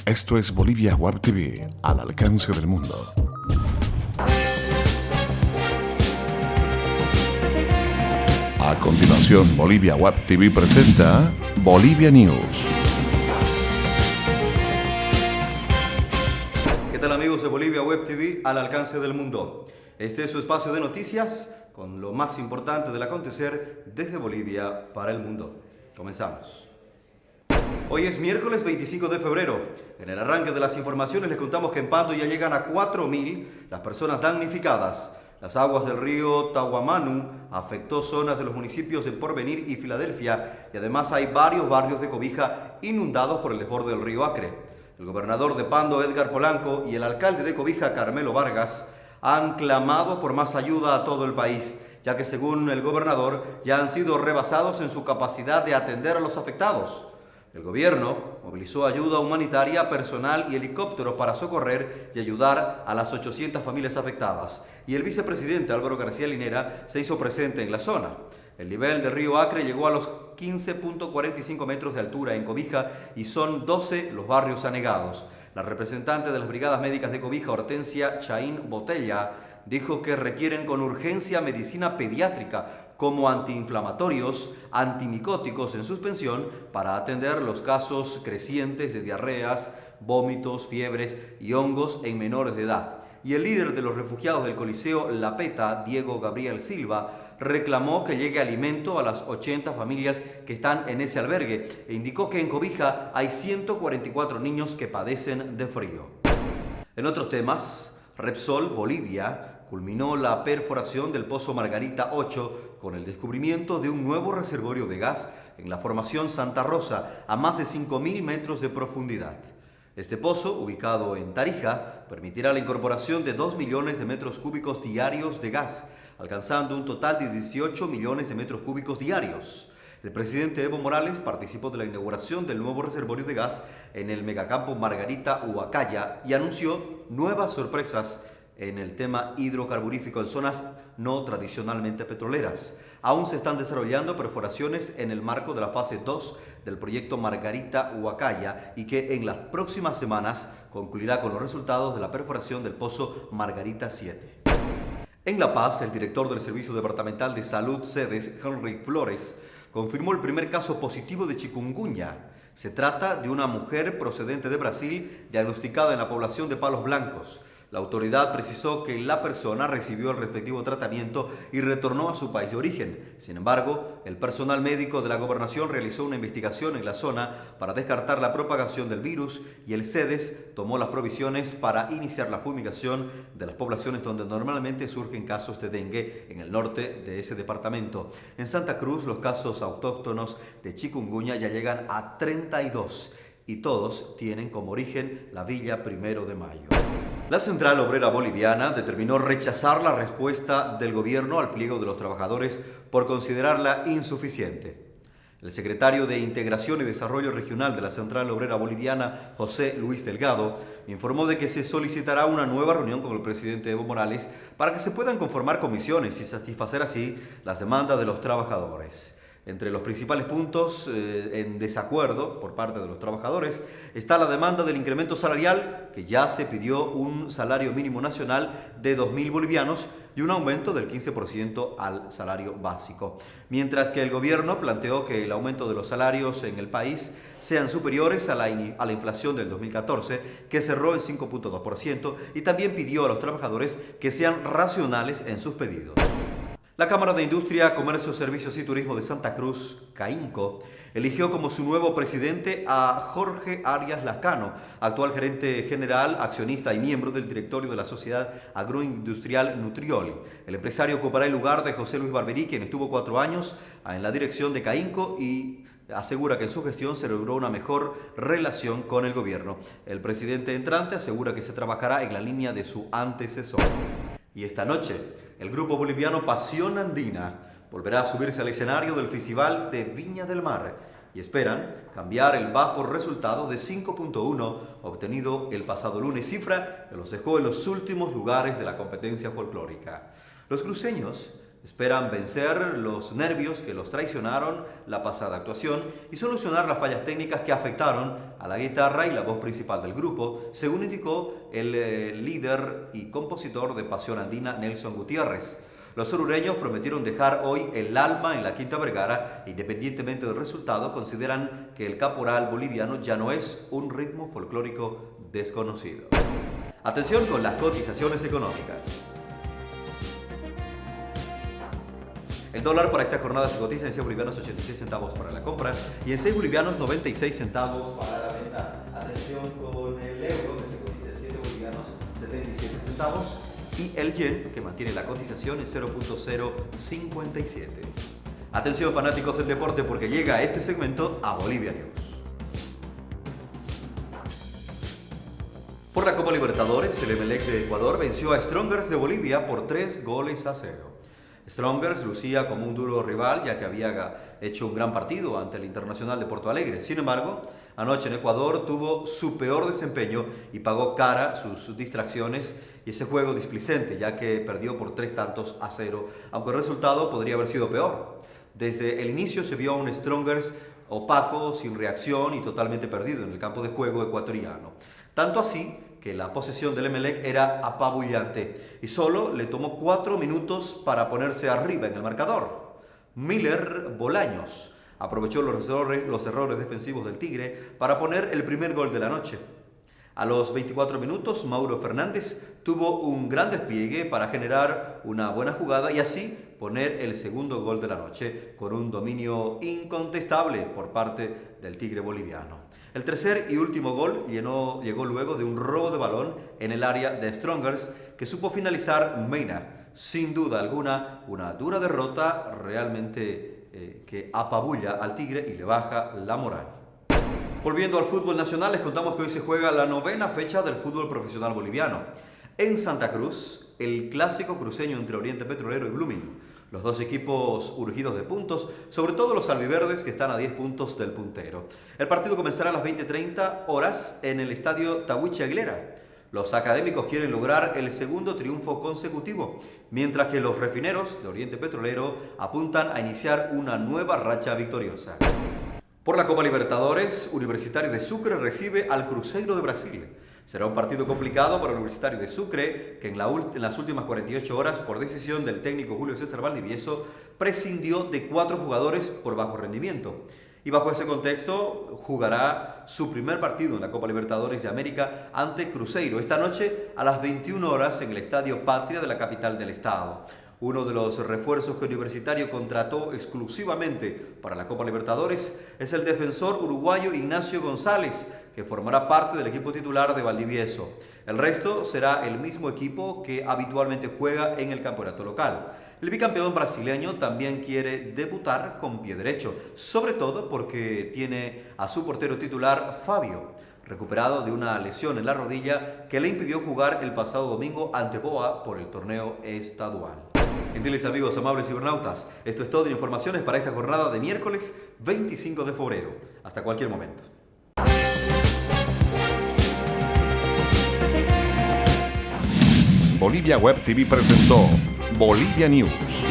Esto es Bolivia Web TV, al alcance del mundo. A continuación, Bolivia Web TV presenta Bolivia News. ¿Qué tal, amigos de Bolivia Web TV, al alcance del mundo? Este es su espacio de noticias con lo más importante del acontecer desde Bolivia para el mundo. Comenzamos. Hoy es miércoles 25 de febrero. En el arranque de las informaciones les contamos que en Pando ya llegan a 4.000 las personas damnificadas. Las aguas del río Tahuamanu afectó zonas de los municipios de Porvenir y Filadelfia, y además hay varios barrios de Cobija inundados por el desborde del río Acre. El gobernador de Pando, Edgar Polanco, y el alcalde de Cobija, Carmelo Vargas, han clamado por más ayuda a todo el país, ya que según el gobernador ya han sido rebasados en su capacidad de atender a los afectados. El gobierno movilizó ayuda humanitaria, personal y helicópteros para socorrer y ayudar a las 800 familias afectadas. Y el vicepresidente Álvaro García Linera se hizo presente en la zona. El nivel del río Acre llegó a los 15.45 metros de altura en Cobija y son 12 los barrios anegados. La representante de las Brigadas Médicas de Cobija, Hortensia Chaín Botella, dijo que requieren con urgencia medicina pediátrica como antiinflamatorios, antimicóticos en suspensión para atender los casos crecientes de diarreas, vómitos, fiebres y hongos en menores de edad. Y el líder de los refugiados del Coliseo La Peta, Diego Gabriel Silva, reclamó que llegue alimento a las 80 familias que están en ese albergue e indicó que en Cobija hay 144 niños que padecen de frío. En otros temas, Repsol Bolivia culminó la perforación del pozo Margarita 8 con el descubrimiento de un nuevo reservorio de gas en la formación Santa Rosa a más de 5.000 metros de profundidad. Este pozo, ubicado en Tarija, permitirá la incorporación de 2 millones de metros cúbicos diarios de gas, alcanzando un total de 18 millones de metros cúbicos diarios. El presidente Evo Morales participó de la inauguración del nuevo reservorio de gas en el megacampo Margarita Huacaya y anunció nuevas sorpresas en el tema hidrocarburífico en zonas no tradicionalmente petroleras. Aún se están desarrollando perforaciones en el marco de la fase 2 del proyecto Margarita Huacaya y que en las próximas semanas concluirá con los resultados de la perforación del pozo Margarita 7. En La Paz, el director del Servicio Departamental de Salud SEDES, Henry Flores, confirmó el primer caso positivo de chikungunya. Se trata de una mujer procedente de Brasil diagnosticada en la población de Palos Blancos. La autoridad precisó que la persona recibió el respectivo tratamiento y retornó a su país de origen. Sin embargo, el personal médico de la gobernación realizó una investigación en la zona para descartar la propagación del virus y el SEDES tomó las provisiones para iniciar la fumigación de las poblaciones donde normalmente surgen casos de dengue en el norte de ese departamento. En Santa Cruz, los casos autóctonos de chikungunya ya llegan a 32 y todos tienen como origen la Villa Primero de Mayo. La Central Obrera Boliviana determinó rechazar la respuesta del gobierno al pliego de los trabajadores por considerarla insuficiente. El secretario de Integración y Desarrollo Regional de la Central Obrera Boliviana, José Luis Delgado, informó de que se solicitará una nueva reunión con el presidente Evo Morales para que se puedan conformar comisiones y satisfacer así las demandas de los trabajadores. Entre los principales puntos en desacuerdo por parte de los trabajadores está la demanda del incremento salarial, que ya se pidió un salario mínimo nacional de 2.000 bolivianos y un aumento del 15% al salario básico. Mientras que el gobierno planteó que el aumento de los salarios en el país sean superiores a la inflación del 2014, que cerró en 5.2%, y también pidió a los trabajadores que sean racionales en sus pedidos. La Cámara de Industria, Comercio, Servicios y Turismo de Santa Cruz, CAINCO, eligió como su nuevo presidente a Jorge Arias Lascano, actual gerente general, accionista y miembro del directorio de la Sociedad Agroindustrial Nutrioli. El empresario ocupará el lugar de José Luis Barberí, quien estuvo 4 años en la dirección de CAINCO y asegura que en su gestión se logró una mejor relación con el gobierno. El presidente entrante asegura que se trabajará en la línea de su antecesor. Y esta noche, el grupo boliviano Pasión Andina volverá a subirse al escenario del Festival de Viña del Mar y esperan cambiar el bajo resultado de 5.1 obtenido el pasado lunes, cifra que los dejó en los últimos lugares de la competencia folclórica. Los cruceños Esperan vencer los nervios que los traicionaron la pasada actuación y solucionar las fallas técnicas que afectaron a la guitarra y la voz principal del grupo, según indicó el líder y compositor de Pasión Andina, Nelson Gutiérrez. Los orureños prometieron dejar hoy el alma en la Quinta Vergara e independientemente del resultado consideran que el caporal boliviano ya no es un ritmo folclórico desconocido. Atención con las cotizaciones económicas. El dólar para esta jornada se cotiza en 6 bolivianos 86 centavos para la compra y en 6 bolivianos 96 centavos para la venta. Atención con el euro que se cotiza en 7 bolivianos 77 centavos y el yen que mantiene la cotización en 0.057. Atención fanáticos del deporte porque llega este segmento a Bolivia News. Por la Copa Libertadores, el Emelec de Ecuador venció a Strongers de Bolivia por 3-0. Strongers lucía como un duro rival ya que había hecho un gran partido ante el Internacional de Porto Alegre. Sin embargo, anoche en Ecuador tuvo su peor desempeño y pagó cara sus distracciones y ese juego displicente ya que perdió por 3-0, aunque el resultado podría haber sido peor. Desde el inicio se vio a un Strongers opaco, sin reacción y totalmente perdido en el campo de juego ecuatoriano. Tanto así que la posesión del Emelec era apabullante y solo le tomó 4 minutos para ponerse arriba en el marcador. Miller Bolaños aprovechó los errores defensivos del Tigre para poner el primer gol de la noche. A los 24 minutos, Mauro Fernández tuvo un gran despliegue para generar una buena jugada y así poner el segundo gol de la noche con un dominio incontestable por parte del Tigre boliviano. El tercer y último gol llegó luego de un robo de balón en el área de Strongers que supo finalizar Mena. Sin duda alguna, una dura derrota realmente que apabulla al Tigre y le baja la moral. Volviendo al fútbol nacional, les contamos que hoy se juega la 9ª fecha del fútbol profesional boliviano. En Santa Cruz, el clásico cruceño entre Oriente Petrolero y Blooming. Los dos equipos urgidos de puntos, sobre todo los albiverdes que están a 10 puntos del puntero. El partido comenzará a las 20:30 horas en el estadio Tahuichi Aguilera. Los académicos quieren lograr el segundo triunfo consecutivo, mientras que los refineros de Oriente Petrolero apuntan a iniciar una nueva racha victoriosa. Por la Copa Libertadores, Universitario de Sucre recibe al Cruzeiro de Brasil. Será un partido complicado para el Universitario de Sucre, que en las últimas 48 horas, por decisión del técnico Julio César Valdivieso, prescindió de 4 jugadores por bajo rendimiento. Y bajo ese contexto, jugará su primer partido en la Copa Libertadores de América ante Cruzeiro, esta noche a las 21 horas en el Estadio Patria de la capital del estado. Uno de los refuerzos que Universitario contrató exclusivamente para la Copa Libertadores es el defensor uruguayo Ignacio González, que formará parte del equipo titular de Valdivieso. El resto será el mismo equipo que habitualmente juega en el campeonato local. El bicampeón brasileño también quiere debutar con pie derecho, sobre todo porque tiene a su portero titular Fabio, recuperado de una lesión en la rodilla que le impidió jugar el pasado domingo ante Boa por el torneo estadual. Gentiles amigos amables cibernautas, esto es todo en informaciones para esta jornada de miércoles 25 de febrero. Hasta cualquier momento. Bolivia Web TV presentó Bolivia News.